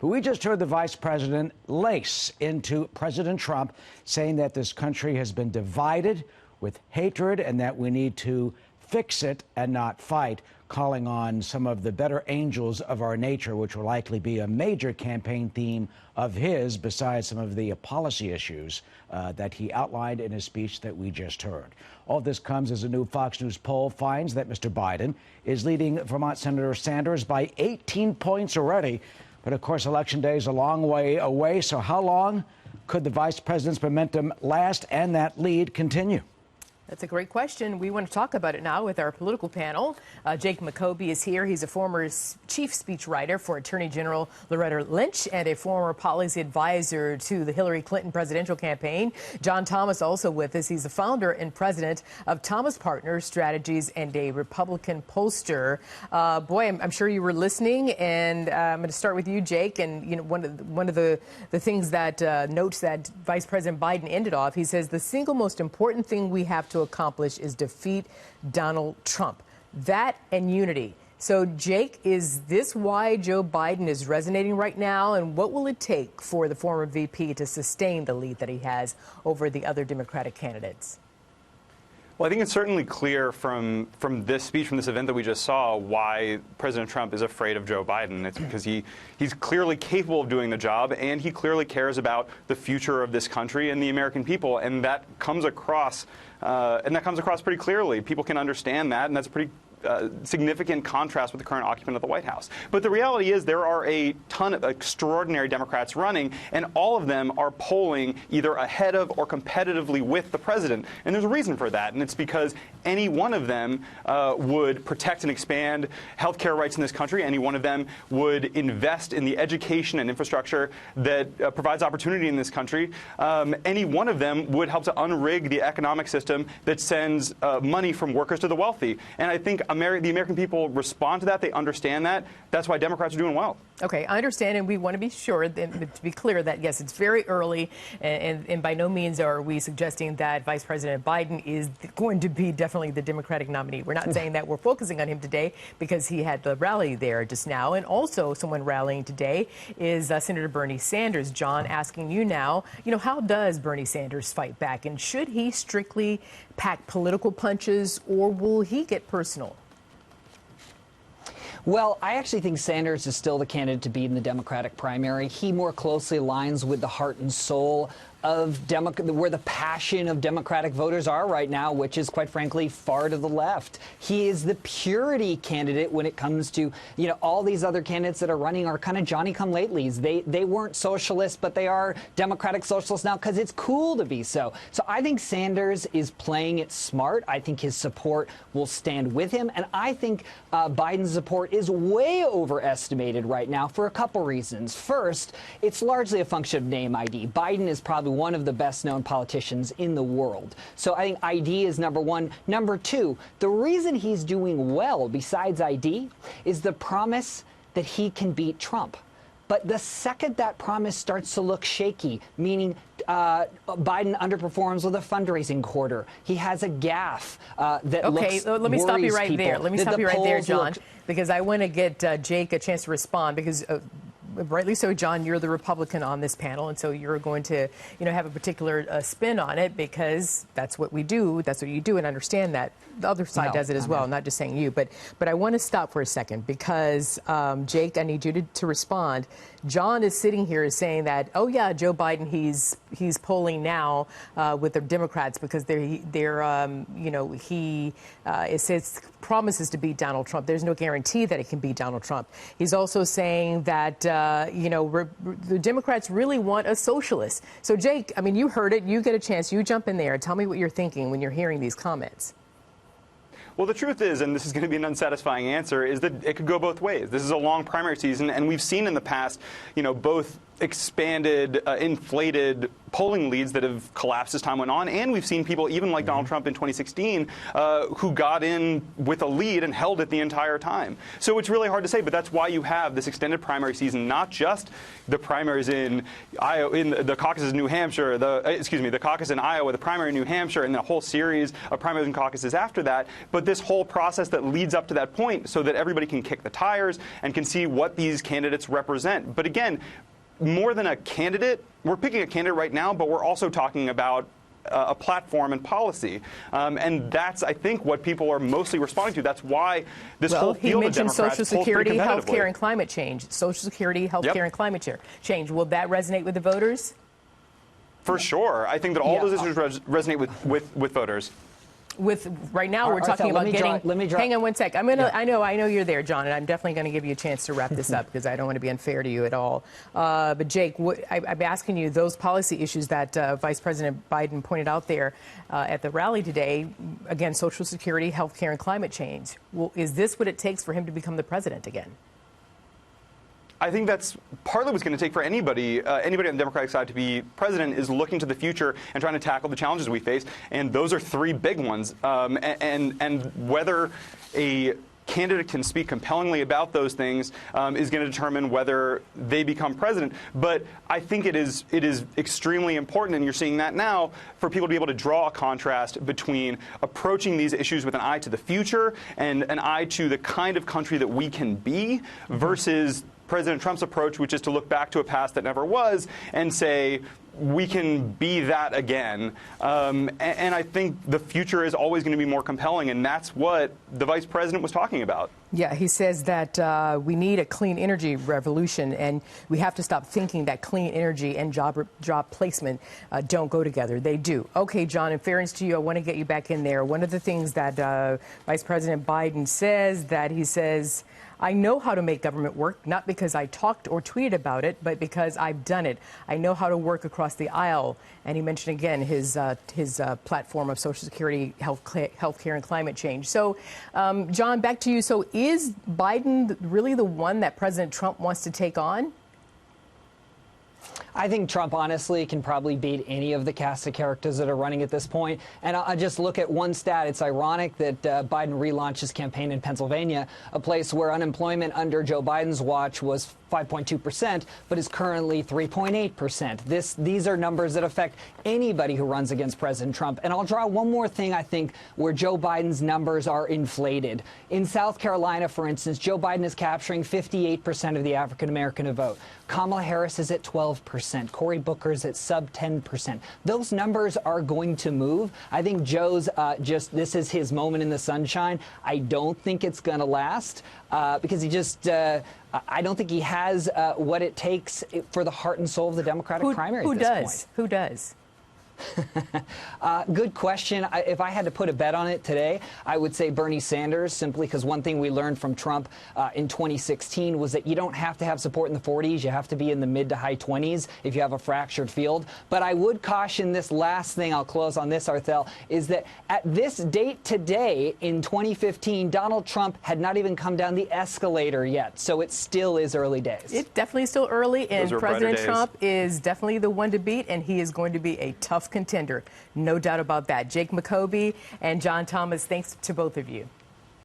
But we just heard the vice president lace into President Trump, saying that this country has been divided with hatred and that we need to fix it and not fight, calling on some of the better angels of our nature, which will likely be a major campaign theme of his, besides some of the policy issues that he outlined in his speech that we just heard. All this comes as a new Fox News poll finds that Mr. Biden is leading Vermont Senator Sanders by 18 points already. But, of course, Election Day is a long way away. So how long could the vice president's momentum last and that lead continue? That's a great question. We want to talk about it now with our political panel. Jake McCobey is here. He's a former chief speechwriter for Attorney General Loretta Lynch and a former policy advisor to the Hillary Clinton presidential campaign. John Thomas also with us. He's the founder and president of Thomas Partners Strategies and a Republican pollster. Boy, I'm sure you were listening, and I'm going to start with you, Jake. And you know, one of the things that notes that Vice President Biden ended off, he says the single most important thing we have to accomplish is defeat Donald Trump. That and unity. So, Jake, is this why Joe Biden is resonating right now? And what will it take for the former VP to sustain the lead that he has over the other Democratic candidates? Well, I think it's certainly clear from this speech, from this event that we just saw, why President Trump is afraid of Joe Biden. It's because he's clearly capable of doing the job, and he clearly cares about the future of this country and the American people, and that comes across pretty clearly. People can understand that, and that's a pretty significant contrast with the current occupant of the White House. But the reality is there are a ton of extraordinary Democrats running, and all of them are polling either ahead of or competitively with the president. And there's a reason for that, and it's because any one of them would protect and expand health care rights in this country. Any one of them would invest in the education and infrastructure that provides opportunity in this country. Any one of them would help to unrig the economic system that sends money from workers to the wealthy. And I think the American people respond to that. They understand that. That's why Democrats are doing well. Okay, I understand, and we want to be sure, to be clear, that, yes, it's very early, and by no means are we suggesting that Vice President Biden is going to be definitely the Democratic nominee. We're not saying that. We're focusing on him today because he had the rally there just now, and also someone rallying today is Senator Bernie Sanders. John, asking you now, how does Bernie Sanders fight back, and should he strictly pack political punches, or will he get personal? Well, I actually think Sanders is still the candidate to beat in the Democratic primary. He more closely aligns with the heart and soul of where the passion of Democratic voters are right now, which is, quite frankly, far to the left. He is the purity candidate when it comes to, all these other candidates that are running are kind of Johnny-come-latelys. They weren't socialists, but they are Democratic socialists now because it's cool to be so. So I think Sanders is playing it smart. I think his support will stand with him. And I think Biden's support is way overestimated right now for a couple reasons. First, it's largely a function of name ID. Biden is probably one of the best-known politicians in the world. So I think ID is number one. Number two, the reason he's doing well, besides ID, is the promise that he can beat Trump. But the second that promise starts to look shaky, meaning Biden underperforms with a fundraising quarter, he has a gaffe that looks let me stop you right people, there. Let me stop you right there, John, look, because I want to get Jake a chance to respond, because rightly so, John, you're the Republican on this panel, and so you're going to, have a particular spin on it, because that's what we do. That's what you do, and understand that. The other side does it as well, not just saying you. But I want to stop for a second, because, Jake, I need you to respond. John is sitting here saying that, oh, yeah, Joe Biden, he's polling now with the Democrats because it says promises to beat Donald Trump. There's no guarantee that it can beat Donald Trump. He's also saying that, the Democrats really want a socialist. So, Jake, I mean, you heard it. You get a chance. You jump in there and tell me what you're thinking when you're hearing these comments. Well, the truth is, and this is going to be an unsatisfying answer, is that it could go both ways. This is a long primary season, and we've seen in the past, both expanded, inflated polling leads that have collapsed as time went on. And we've seen people, even like Donald Trump in 2016, who got in with a lead and held it the entire time. So it's really hard to say, but that's why you have this extended primary season, not just the primaries in Iowa, in the caucuses in New Hampshire, the caucus in Iowa, the primary in New Hampshire, and the whole series of primaries and caucuses after that, but this whole process that leads up to that point so that everybody can kick the tires and can see what these candidates represent. But again, more than a candidate, we're picking a candidate right now, but we're also talking about a platform and policy. And that's, I think, what people are mostly responding to. That's why this whole field of Democrats he mentioned Social Security, health care, and climate change. Social Security, health care, and climate change. Will that resonate with the voters? For sure. I think that all those issues resonate with voters. Right now, we're talking about getting. Hang on one sec. I know you're there, John, and I'm definitely going to give you a chance to wrap this up because I don't want to be unfair to you at all. But Jake, I'm asking you those policy issues that Vice President Biden pointed out there at the rally today. Again, Social Security, health care, and climate change. Well, is this what it takes for him to become the president again? I think that's partly what's going to take for anybody on the Democratic side to be president is looking to the future and trying to tackle the challenges we face. And those are three big ones. And whether a candidate can speak compellingly about those things is going to determine whether they become president. But I think it is extremely important, and you're seeing that now, for people to be able to draw a contrast between approaching these issues with an eye to the future and an eye to the kind of country that we can be versus President Trump's approach, which is to look back to a past that never was and say, we can be that again. And I think the future is always going to be more compelling, and that's what the vice president was talking about. Yeah, he says that we need a clean energy revolution, and we have to stop thinking that clean energy and job placement don't go together. They do. Okay, John, in fairness to you, I want to get you back in there. One of the things that Vice President Biden says, that he says, I know how to make government work, not because I talked or tweeted about it, but because I've done it. I know how to work across the aisle. And he mentioned again his platform of Social Security, health care, and climate change. So, John, back to you. So is Biden really the one that President Trump wants to take on? I think Trump, honestly, can probably beat any of the cast of characters that are running at this point. And I'll just look at one stat. It's ironic that Biden relaunched his campaign in Pennsylvania, a place where unemployment under Joe Biden's watch was 5.2%, but is currently 3.8%. These are numbers that affect anybody who runs against President Trump. And I'll draw one more thing, I think, where Joe Biden's numbers are inflated. In South Carolina, for instance, Joe Biden is capturing 58% of the African-American vote. Kamala Harris is at 12%. Cory Booker is at sub 10%. Those numbers are going to move. I think Joe's this is his moment in the sunshine. I don't think it's going to last because he just I don't think he has what it takes for the heart and soul of the Democratic primary at this point. Who does? Good question. If I had to put a bet on it today, I would say Bernie Sanders, simply because one thing we learned from Trump in 2016 was that you don't have to have support in the 40s. You have to be in the mid to high 20s if you have a fractured field. But I would caution this last thing, I'll close on this, Arthel, is that at this date today in 2015, Donald Trump had not even come down the escalator yet. So it still is early days. It's definitely still early, and President Trump is definitely the one to beat, and he is going to be a tough contender. No doubt about that. Jake McCobey and John Thomas, thanks to both of you.